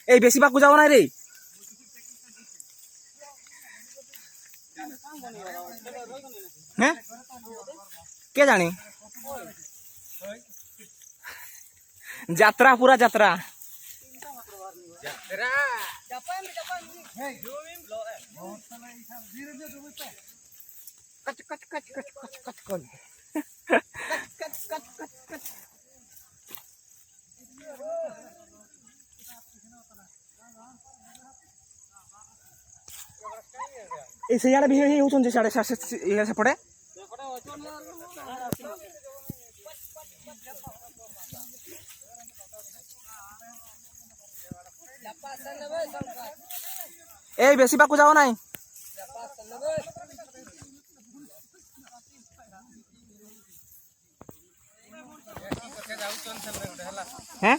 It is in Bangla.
এই বেশি পাকু যাও না রে। হ্যাঁ কে জানি যাত্রা পুরা যাত্রা এই ସେଇଆଡ଼େ ବି ହେଉଛନ୍ତି ସିଆଡ଼େ ସେପଟେ এই বেশি পাকু যাও নাই হ্যাঁ